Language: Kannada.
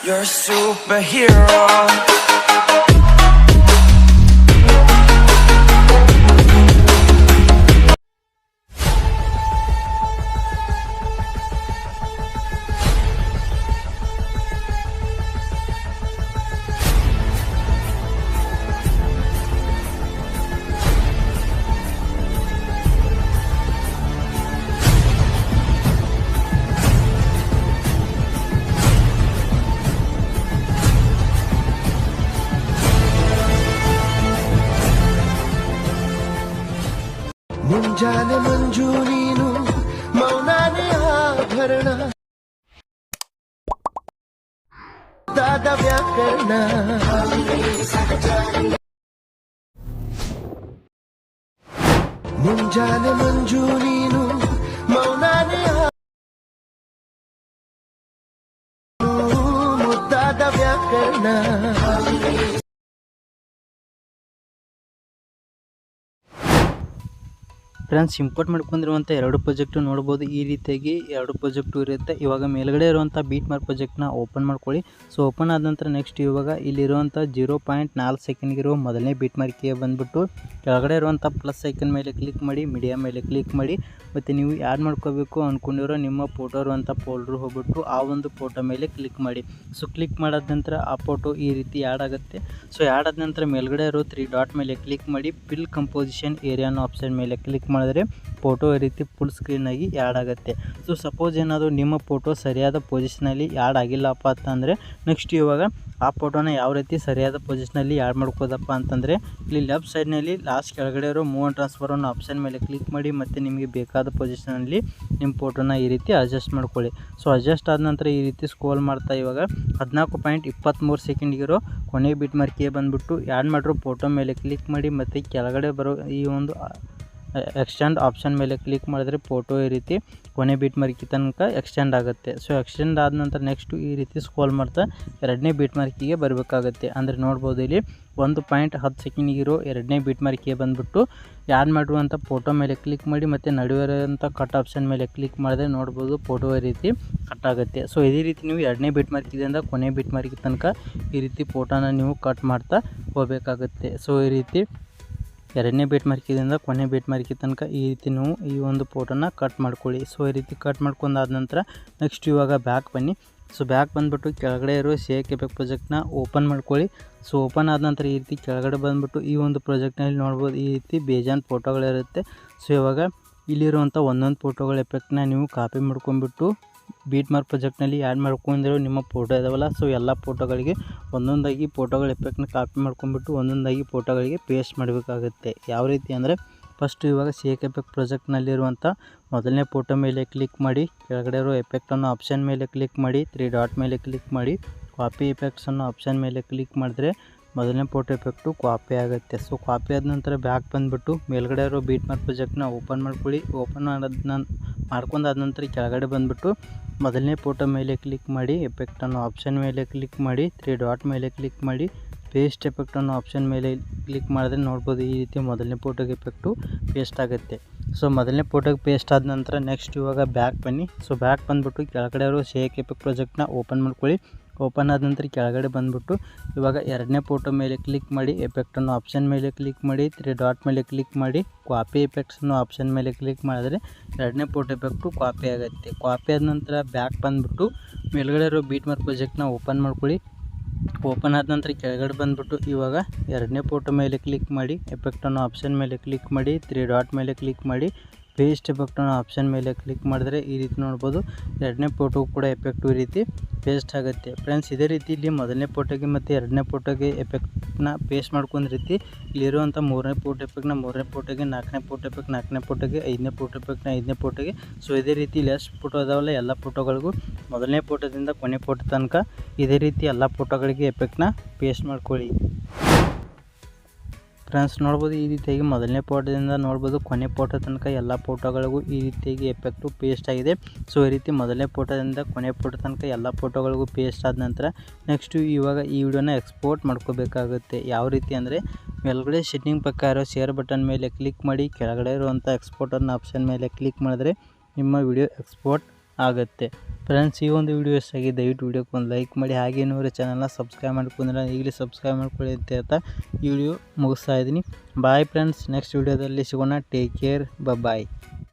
You're a superhero. ಮುಂಜಾನೆ ಮಂಜು ನೀನು ಮೌನಾನೆ ಆಭರಣ ದಾದ ವ್ಯಾಕರಣ ಮುಂಜಾನೆ ಮಂಜು ನೀನು ಮೌನಾನೆ ಮುದ್ದಾದ ವ್ಯಾಕರಣ ಫ್ರೆಂಡ್ಸ್ ಇಂಪೋರ್ಟ್ ಮಾಡ್ಕೊಂಡಿರುವಂಥ ಎರಡು ಪ್ರಾಜೆಕ್ಟು ನೋಡ್ಬೋದು. ಈ ರೀತಿಯಾಗಿ ಎರಡು ಪ್ರಾಜೆಕ್ಟು ಇರುತ್ತೆ. ಇವಾಗ ಮೇಲ್ಗಡೆ ಇರುವಂಥ ಬೀಟ್ ಮಾರ್ಕ್ ಪ್ರಾಜೆಕ್ಟ್ನ ಓಪನ್ ಮಾಡ್ಕೊಳ್ಳಿ. ಸೊ ಓಪನ್ ಆದ ನಂತರ ನೆಕ್ಸ್ಟ್ ಇವಾಗ ಇಲ್ಲಿರುವಂಥ 0.4 ಸೆಕೆಂಡ್ಗಿರೋ ಮೊದಲನೇ ಬೀಟ್ ಮಾರ್ಕಿಗೆ ಬಂದುಬಿಟ್ಟು ಕೆಳಗಡೆ ಇರುವಂಥ ಪ್ಲಸ್ ಐಕನ್ ಮೇಲೆ ಕ್ಲಿಕ್ ಮಾಡಿ, ಮೀಡಿಯಾ ಮೇಲೆ ಕ್ಲಿಕ್ ಮಾಡಿ, ಮತ್ತು ನೀವು ಆ್ಯಡ್ ಮಾಡ್ಕೋಬೇಕು ಅಂದ್ಕೊಂಡಿರೋ ನಿಮ್ಮ ಫೋಟೋ ಇರುವಂಥ ಫೋಲ್ಡ್ರು ಹೋಗ್ಬಿಟ್ಟು ಆ ಒಂದು ಫೋಟೋ ಮೇಲೆ ಕ್ಲಿಕ್ ಮಾಡಿ. ಸೊ ಕ್ಲಿಕ್ ಮಾಡಾದ ನಂತರ ಆ ಫೋಟೋ ಈ ರೀತಿ ಆ್ಯಡ್ ಆಗುತ್ತೆ. ಸೊ ಆ್ಯಡ್ ಆದ ನಂತರ ಮೇಲ್ಗಡೆ ಇರೋ 3 ಡಾಟ್ ಮೇಲೆ ಕ್ಲಿಕ್ ಮಾಡಿ, ಫಿಲ್ ಕಂಪೋಸಿಷನ್ ಏರಿಯಾ ಅನ್ನೋ ಆಪ್ಷನ್ ಮೇಲೆ ಕ್ಲಿಕ್ ಮಾಡಿದ್ರೆ ಫೋಟೋ ಈ ರೀತಿ ಫುಲ್ ಸ್ಕ್ರೀನಾಗಿ ಆ್ಯಡ್ ಆಗುತ್ತೆ. ಸೊ ಸಪೋಸ್ ಏನಾದರೂ ನಿಮ್ಮ ಫೋಟೋ ಸರಿಯಾದ ಪೊಸಿಷನಲ್ಲಿ ಆ್ಯಡ್ ಆಗಿಲ್ಲಪ್ಪ ಅಂತಂದರೆ ನೆಕ್ಸ್ಟ್ ಇವಾಗ ಆ ಫೋಟೋನ ಯಾವ ರೀತಿ ಸರಿಯಾದ ಪೊಸಿಷನಲ್ಲಿ ಆ್ಯಡ್ ಮಾಡ್ಕೋದಪ್ಪ ಅಂತಂದರೆ ಇಲ್ಲಿ ಲೆಫ್ಟ್ ಸೈಡ್ನಲ್ಲಿ ಲಾಸ್ಟ್ ಕೆಳಗಡೆ ಇರೋ ಮೂವ್ ಆ್ಯಂಡ್ ಟ್ರಾನ್ಸ್ಫರ್ ಅನ್ನೋ ಆಪ್ಷನ್ ಮೇಲೆ ಕ್ಲಿಕ್ ಮಾಡಿ, ಮತ್ತು ನಿಮಗೆ ಬೇಕಾದ ಪೊಸಿಷನಲ್ಲಿ ನಿಮ್ಮ ಫೋಟೋನ ಈ ರೀತಿ ಅಡ್ಜಸ್ಟ್ ಮಾಡ್ಕೊಳ್ಳಿ. ಸೊ ಅಡ್ಜಸ್ಟ್ ಆದ ನಂತರ ಈ ರೀತಿ ಸ್ಕ್ರೋಲ್ ಮಾಡ್ತಾ ಇವಾಗ 14.23 ಸೆಕೆಂಡ್ಗಿರೋ ಕೊನೆ ಬೀಟ್ ಮಾರ್ಕಿಗೆ ಬಂದುಬಿಟ್ಟು ಆ್ಯಡ್ ಮಾಡಿರೋ ಫೋಟೋ ಮೇಲೆ ಕ್ಲಿಕ್ ಮಾಡಿ, ಮತ್ತು ಕೆಳಗಡೆ ಬರೋ ಈ ಒಂದು ಎಕ್ಸ್ಟೆಂಡ್ ಆಪ್ಷನ್ ಮೇಲೆ ಕ್ಲಿಕ್ ಮಾಡಿದ್ರೆ ಫೋಟೋ ಈ ರೀತಿ ಕೊನೆ ಬೀಟ್ ಮಾರ್ಕಿ ತನಕ ಎಕ್ಸ್ಟೆಂಡ್ ಆಗುತ್ತೆ. ಸೊ ಎಕ್ಸ್ಟೆಂಡ್ ಆದ ನಂತರ ನೆಕ್ಸ್ಟು ಈ ರೀತಿ ಸ್ಕ್ರೋಲ್ ಮಾಡ್ತಾ ಎರಡನೇ ಬೀಟ್ ಮಾರ್ಕಿಗೆ ಬರಬೇಕಾಗುತ್ತೆ. ಅಂದರೆ ನೋಡ್ಬೋದು ಇಲ್ಲಿ 1.10 ಸೆಕೆಂಡ್ಗಿರೋ ಎರಡನೇ ಬೀಟ್ ಮಾರ್ಕಿಗೆ ಬಂದುಬಿಟ್ಟು ಆ್ಯಡ್ ಮಾಡಿರುವಂಥ ಫೋಟೋ ಮೇಲೆ ಕ್ಲಿಕ್ ಮಾಡಿ, ಮತ್ತು ನಡುವೆ ಇರೋಂಥ ಕಟ್ ಆಪ್ಷನ್ ಮೇಲೆ ಕ್ಲಿಕ್ ಮಾಡಿದ್ರೆ ನೋಡ್ಬೋದು ಫೋಟೋ ಈ ರೀತಿ ಕಟ್ ಆಗುತ್ತೆ. ಸೊ ಇದೇ ರೀತಿ ನೀವು ಎರಡನೇ ಬೀಟ್ ಮಾರ್ಕಿದಿಂದ ಕೊನೆ ಬೀಟ್ ಮಾರ್ಕಿ ತನಕ ಈ ರೀತಿ ಫೋಟೋನ ನೀವು ಕಟ್ ಮಾಡ್ತಾ ಹೋಗಬೇಕಾಗುತ್ತೆ. ಸೊ ಈ ರೀತಿ ಎರಡನೇ ಬೀಟ್ ಮಾರ್ಕಿದಿಂದ ಕೊನೆ ಬೀಟ್ ಮಾರ್ಕಿ ತನಕ ಈ ರೀತಿ ನೀವು ಈ ಒಂದು ಫೋಟೋನ ಕಟ್ ಮಾಡ್ಕೊಳ್ಳಿ. ಸೊ ಈ ರೀತಿ ಕಟ್ ಮಾಡ್ಕೊಂಡಾದ ನಂತರ ನೆಕ್ಸ್ಟ್ ಇವಾಗ ಬ್ಯಾಕ್ ಬನ್ನಿ. ಸೊ ಬ್ಯಾಕ್ ಬಂದುಬಿಟ್ಟು ಕೆಳಗಡೆ ಇರೋ 𝐶𝐸𝐸 ಪ್ರಾಜೆಕ್ಟ್ನ ಓಪನ್ ಮಾಡ್ಕೊಳ್ಳಿ. ಸೊ ಓಪನ್ ಆದ ನಂತರ ಈ ರೀತಿ ಕೆಳಗಡೆ ಬಂದುಬಿಟ್ಟು ಈ ಒಂದು ಪ್ರಾಜೆಕ್ಟ್ನಲ್ಲಿ ನೋಡ್ಬೋದು ಈ ರೀತಿ ಬೇಜಾನ್ ಫೋಟೋಗಳಿರುತ್ತೆ. ಸೊ ಇವಾಗ ಇಲ್ಲಿರುವಂಥ ಒಂದೊಂದು ಫೋಟೋಗಳ ಎಫೆಕ್ಟ್ನ ನೀವು ಕಾಪಿ ಮಾಡ್ಕೊಂಡ್ಬಿಟ್ಟು ಬೀಟ್ ಮಾರ್ಕ್ ಪ್ರಾಜೆಕ್ಟ್ನಲ್ಲಿ ಆ್ಯಡ್ ಮಾಡ್ಕೊಂಡಿರೋ ನಿಮ್ಮ ಫೋಟೋ ಇದಾವಲ್ಲ, ಸೊ ಎಲ್ಲ ಫೋಟೋಗಳಿಗೆ ಒಂದೊಂದಾಗಿ ಫೋಟೋಗಳ ಎಫೆಕ್ಟ್ನ ಕಾಪಿ ಮಾಡ್ಕೊಂಡ್ಬಿಟ್ಟು ಒಂದೊಂದಾಗಿ ಫೋಟೋಗಳಿಗೆ ಪೇಸ್ಟ್ ಮಾಡಬೇಕಾಗುತ್ತೆ. ಯಾವ ರೀತಿ ಅಂದರೆ ಫಸ್ಟು ಇವಾಗ 𝐶𝐸𝐸 ಪ್ರಾಜೆಕ್ಟ್ನಲ್ಲಿರುವಂಥ ಮೊದಲನೇ ಫೋಟೋ ಮೇಲೆ ಕ್ಲಿಕ್ ಮಾಡಿ, ಕೆಳಗಡೆ ಇರೋ ಎಫೆಕ್ಟ್ ಅನ್ನೋ ಆಪ್ಷನ್ ಮೇಲೆ ಕ್ಲಿಕ್ ಮಾಡಿ, 3 ಡಾಟ್ ಮೇಲೆ ಕ್ಲಿಕ್ ಮಾಡಿ, ಕಾಪಿ ಎಫೆಕ್ಟ್ಸ್ ಅನ್ನೋ ಆಪ್ಷನ್ ಮೇಲೆ ಕ್ಲಿಕ್ ಮಾಡಿದ್ರೆ ಮೊದಲನೇ ಫೋಟೋ ಎಫೆಕ್ಟು ಕಾಪಿ ಆಗುತ್ತೆ. ಸೊ ಕಾಪಿ ಆದ ನಂತರ ಬ್ಯಾಕ್ ಬಂದುಬಿಟ್ಟು ಮೇಲ್ಗಡೆ ಇರೋ ಬೀಟ್ ಮಾರ್ಕ್ ಪ್ರಾಜೆಕ್ಟ್ನ ಓಪನ್ ಮಾಡ್ಕೊಳ್ಳಿ. ಓಪನ್ ಮಾಡ್ಕೊಂಡಾದ ನಂತರ ಕೆಳಗಡೆ ಬಂದುಬಿಟ್ಟು ಮೊದಲನೇ ಫೋಟೋ ಮೇಲೆ ಕ್ಲಿಕ್ ಮಾಡಿ, ಎಫೆಕ್ಟ್ ಅನ್ನೋ ಆಪ್ಷನ್ ಮೇಲೆ ಕ್ಲಿಕ್ ಮಾಡಿ, 3 ಡಾಟ್ ಮೇಲೆ ಕ್ಲಿಕ್ ಮಾಡಿ, ಪೇಸ್ಟ್ ಎಫೆಕ್ಟ್ ಅನ್ನೋ ಆಪ್ಷನ್ ಮೇಲೆ ಕ್ಲಿಕ್ ಮಾಡಿದ್ರೆ ನೋಡ್ಬೋದು ಈ ರೀತಿ ಮೊದಲನೇ ಫೋಟೋಗೆ ಎಫೆಕ್ಟು ಪೇಸ್ಟ್ ಆಗುತ್ತೆ. ಸೊ ಮೊದಲನೇ ಫೋಟೋಗೆ ಪೇಸ್ಟ್ ಆದ ನಂತರ ನೆಕ್ಸ್ಟ್ ಇವಾಗ ಬ್ಯಾಕ್ ಬನ್ನಿ. ಸೊ ಬ್ಯಾಕ್ ಬಂದುಬಿಟ್ಟು ಕೆಳಗಡೆ ಇರೋ 𝐶𝐸𝐸 ಪ್ರಾಜೆಕ್ಟ್ನ ಓಪನ್ ಮಾಡ್ಕೊಳ್ಳಿ. ಓಪನ್ ಆದ ನಂತರ ಕೆಳಗಡೆ ಬಂದುಬಿಟ್ಟು ಇವಾಗ ಎರಡನೇ ಫೋಟೋ ಮೇಲೆ ಕ್ಲಿಕ್ ಮಾಡಿ, ಎಫೆಕ್ಟ್ ಅನ್ನೋ ಆಪ್ಷನ್ ಮೇಲೆ ಕ್ಲಿಕ್ ಮಾಡಿ, 3 ಡಾಟ್ ಮೇಲೆ ಕ್ಲಿಕ್ ಮಾಡಿ, ಕಾಪಿ ಎಫೆಕ್ಟ್ಸ್ ಅನ್ನೋ ಆಪ್ಷನ್ ಮೇಲೆ ಕ್ಲಿಕ್ ಮಾಡಿದ್ರೆ ಎರಡನೇ ಫೋಟೋ ಎಫೆಕ್ಟು ಕಾಪಿ ಆಗುತ್ತೆ. ಕಾಪಿ ಆದ ನಂತರ ಬ್ಯಾಕ್ ಬಂದುಬಿಟ್ಟು ಮೇಲ್ಗಡೆ ಇರೋ ಬೀಟ್ ಮಾರ್ಕ್ ಪ್ರಾಜೆಕ್ಟ್ನ ಓಪನ್ ಮಾಡ್ಕೊಳ್ಳಿ. ಓಪನ್ ಆದ ನಂತರ ಕೆಳಗಡೆ ಬಂದುಬಿಟ್ಟು ಇವಾಗ ಎರಡನೇ ಫೋಟೋ ಮೇಲೆ ಕ್ಲಿಕ್ ಮಾಡಿ, ಎಫೆಕ್ಟ್ ಅನ್ನೋ ಆಪ್ಷನ್ ಮೇಲೆ ಕ್ಲಿಕ್ ಮಾಡಿ, 3 ಡಾಟ್ ಮೇಲೆ ಕ್ಲಿಕ್ ಮಾಡಿ, ಪೇಸ್ಟ್ ಎಫೆಕ್ಟ್ ಅನ್ನೋ ಆಪ್ಷನ್ ಮೇಲೆ ಕ್ಲಿಕ್ ಮಾಡಿದ್ರೆ ಈ ರೀತಿ ನೋಡ್ಬೋದು ಎರಡನೇ ಫೋಟೋ ಕೂಡ ಎಫೆಕ್ಟು ಈ ರೀತಿ ಪೇಸ್ಟ್ ಆಗುತ್ತೆ. ಫ್ರೆಂಡ್ಸ್ ಇದೇ ರೀತಿ ಇಲ್ಲಿ ಮೊದಲನೇ ಫೋಟೋಗೆ ಮತ್ತು ಎರಡನೇ ಫೋಟೋಗೆ ಎಫೆಕ್ಟ್ನ ಪೇಸ್ಟ್ ಮಾಡ್ಕೊಂಡ ರೀತಿ ಇಲ್ಲಿರುವಂಥ ಮೂರನೇ ಫೋಟೋ ಎಫೆಕ್ಟ್ನ ಮೂರನೇ ಫೋಟೋಗೆ, ನಾಲ್ಕನೇ ಫೋಟೋ ಎಫೆಕ್ಟ್ ನಾಲ್ಕನೇ ಫೋಟೋಗೆ, ಐದನೇ ಫೋಟೋ ಎಫೆಕ್ಟ್ನ ಐದನೇ ಫೋಟೋಗೆ. ಸೊ ಇದೇ ರೀತಿ ಇಲ್ಲಿ ಎಷ್ಟು ಫೋಟೋ ಅದಾವಲ್ಲ ಎಲ್ಲ ಫೋಟೋಗಳಿಗೂ ಮೊದಲನೇ ಫೋಟೋದಿಂದ ಕೊನೆ ಫೋಟೋ ತನಕ ಇದೇ ರೀತಿ ಎಲ್ಲ ಫೋಟೋಗಳಿಗೆ ಎಫೆಕ್ಟ್ನ ಪೇಸ್ಟ್ ಮಾಡ್ಕೊಳ್ಳಿ. ಫ್ರೆಂಡ್ಸ್ ನೋಡ್ಬೋದು ಈ ರೀತಿಯಾಗಿ ಮೊದಲನೇ ಫೋಟೋದಿಂದ ನೋಡ್ಬೋದು ಕೊನೆ ಫೋಟೋ ತನಕ ಎಲ್ಲ ಫೋಟೋಗಳಿಗೂ ಈ ರೀತಿಯಾಗಿ ಎಫೆಕ್ಟು ಪೇಸ್ಟ್ ಆಗಿದೆ. ಸೊ ಈ ರೀತಿ ಮೊದಲನೇ ಫೋಟೋದಿಂದ ಕೊನೆ ಫೋಟೋ ತನಕ ಎಲ್ಲ ಫೋಟೋಗಳಿಗೂ ಪೇಸ್ಟ್ ಆದ ನಂತರ ನೆಕ್ಸ್ಟು ಇವಾಗ ಈ ವಿಡಿಯೋನ ಎಕ್ಸ್ಪೋರ್ಟ್ ಮಾಡ್ಕೋಬೇಕಾಗುತ್ತೆ. ಯಾವ ರೀತಿ ಅಂದರೆ ಮೇಲ್ಗಡೆ ಸೆಟ್ಟಿಂಗ್ ಪಕ್ಕ ಇರೋ ಶೇರ್ ಬಟನ್ ಮೇಲೆ ಕ್ಲಿಕ್ ಮಾಡಿ, ಕೆಳಗಡೆ ಇರುವಂಥ ಎಕ್ಸ್ಪೋರ್ಟ್ ಅನ್ನೋ ಆಪ್ಷನ್ ಮೇಲೆ ಕ್ಲಿಕ್ ಮಾಡಿದ್ರೆ ನಿಮ್ಮ ವಿಡಿಯೋ ಎಕ್ಸ್ಪೋರ್ಟ್ ಆಗುತ್ತೆ. ಫ್ರೆಂಡ್ಸ್ ಈ ಒಂದು ವಿಡಿಯೋ ಎಷ್ಟಾಗಿ ದಯವಿಟ್ಟು ವಿಡಿಯೋಕ್ಕೆ ಒಂದು ಲೈಕ್ ಮಾಡಿ, ಹಾಗೆ ಇನ್ನೂರು ಚಾನಲ್ನ ಸಬ್ಸ್ಕ್ರೈಬ್ ಮಾಡ್ಕೊಂಡ್ರೆ ಈಗಲೇ ಸಬ್ಸ್ಕ್ರೈಬ್ ಮಾಡ್ಕೊಳ್ಳಿ ಅಂತ ಹೇಳ್ತಾ ಈ ವಿಡಿಯೋ ಮುಗಿಸ್ತಾ ಇದ್ದೀನಿ. ಬಾಯ್ ಫ್ರೆಂಡ್ಸ್, ನೆಕ್ಸ್ಟ್ ವಿಡಿಯೋದಲ್ಲಿ ಸಿಗೋಣ. ಟೇಕ್ ಕೇರ್, ಬಾಯ್.